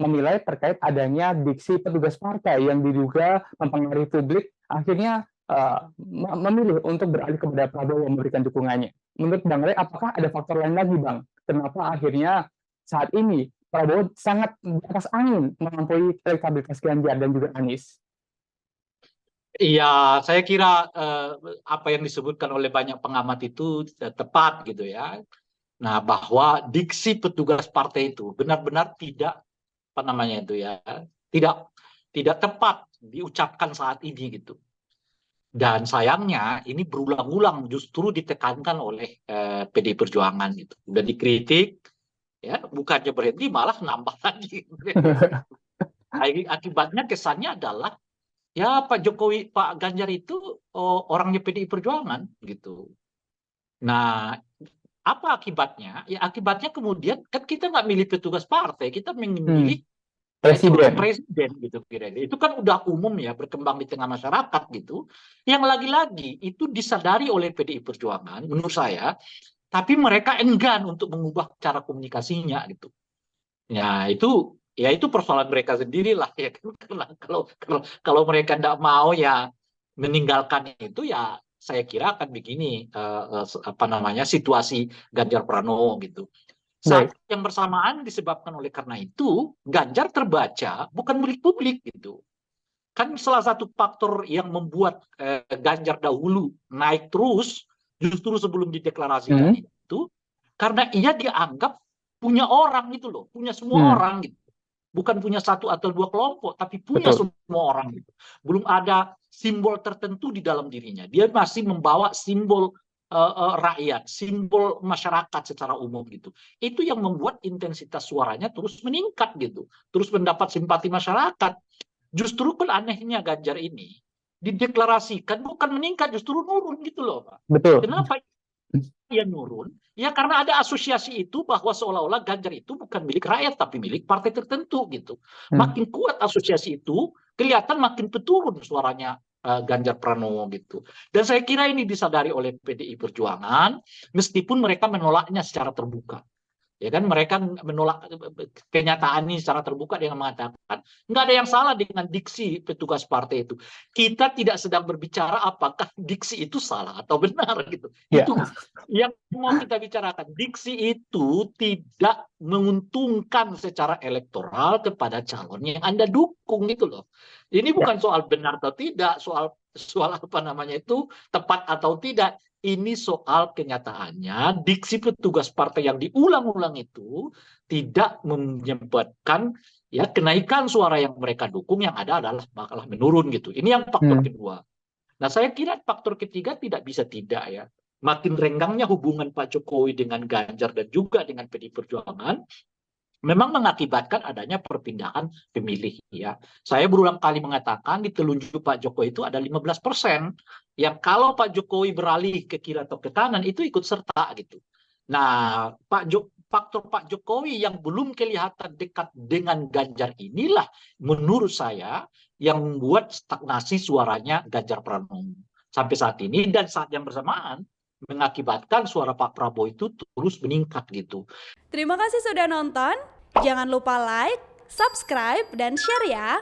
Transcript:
menilai terkait adanya diksi petugas partai yang diduga mempengaruhi publik, akhirnya memilih untuk beralih kepada Prabowo memberikan dukungannya. Menurut Bang Rey, apakah ada faktor lain lagi, Bang? Kenapa akhirnya saat ini Prabowo sangat di atas angin melampaui elektabilitas Ganjar dan juga Anies? Iya, saya kira apa yang disebutkan oleh banyak pengamat itu tepat gitu ya. Nah, bahwa diksi petugas partai itu benar-benar tidak apa namanya itu ya, tidak tidak tepat diucapkan saat ini gitu. Dan sayangnya ini berulang-ulang justru ditekankan oleh PDI Perjuangan gitu. Udah dikritik, ya bukannya berhenti malah nambah lagi. Akibatnya kesannya adalah ya Pak Jokowi, Pak Ganjar itu orangnya PDI Perjuangan gitu. Nah, apa akibatnya? Ya akibatnya kemudian kan kita nggak milih petugas partai, kita Hmm, memilih calon Presiden. presiden gitu kira-kira. Itu kan udah umum ya berkembang di tengah masyarakat gitu. Yang lagi-lagi itu disadari oleh PDI Perjuangan menurut saya, tapi mereka enggan untuk mengubah cara komunikasinya gitu. Ya itu persoalan mereka sendiri lah ya kan. Karena kalau mereka tidak mau ya meninggalkan itu ya saya kira akan begini apa namanya situasi Ganjar Pranowo gitu. Saat Baik. yang bersamaan disebabkan oleh karena itu Ganjar terbaca bukan milik publik gitu. Kan salah satu faktor yang membuat Ganjar dahulu naik terus justru sebelum dideklarasikan Hmm, itu karena ia dianggap punya orang gitu loh, punya semua hmm, orang gitu. Bukan punya satu atau dua kelompok, tapi punya betul. semua orang gitu. Belum ada simbol tertentu di dalam dirinya. Dia masih membawa simbol rakyat, simbol masyarakat secara umum gitu. Itu yang membuat intensitas suaranya terus meningkat gitu. Terus mendapat simpati masyarakat. Justru kan anehnya Ganjar ini dideklarasikan bukan meningkat, justru nurun gitu loh, Pak. Betul. Kenapa dia nurun? Ya karena ada asosiasi itu bahwa seolah-olah Ganjar itu bukan milik rakyat tapi milik partai tertentu gitu. Hmm, Makin kuat asosiasi itu, kelihatan makin turun suaranya Ganjar Pranowo gitu. Dan saya kira ini disadari oleh PDI Perjuangan, meskipun mereka menolaknya secara terbuka. Ya kan mereka menolak kenyataan ini secara terbuka dengan mengatakan nggak ada yang salah dengan diksi petugas partai itu. Kita tidak sedang berbicara apakah diksi itu salah atau benar gitu. ya, Itu yang mau kita bicarakan. Diksi itu tidak menguntungkan secara elektoral kepada calon yang Anda dukung gitu loh. Ini ya. bukan soal benar atau tidak, soal apa namanya itu tepat atau tidak. Ini soal kenyataannya diksi petugas partai yang diulang-ulang itu tidak menyebabkan ya kenaikan suara yang mereka dukung, yang ada adalah malah menurun gitu. Ini yang faktor Hmm, kedua. Nah, saya kira faktor ketiga tidak bisa tidak ya. Makin renggangnya hubungan Pak Jokowi dengan Ganjar dan juga dengan PDI Perjuangan memang mengakibatkan adanya perpindahan pemilih ya. Saya berulang kali mengatakan di telunjuk Pak Jokowi itu ada 15% yang kalau Pak Jokowi beralih ke kiri atau ke kanan itu ikut serta gitu. Nah, faktor Pak Jokowi yang belum kelihatan dekat dengan Ganjar inilah menurut saya yang membuat stagnasi suaranya Ganjar Pranowo sampai saat ini, dan saat yang bersamaan mengakibatkan suara Pak Prabowo itu terus meningkat gitu. Terima kasih sudah nonton. Jangan lupa like, subscribe, dan share ya.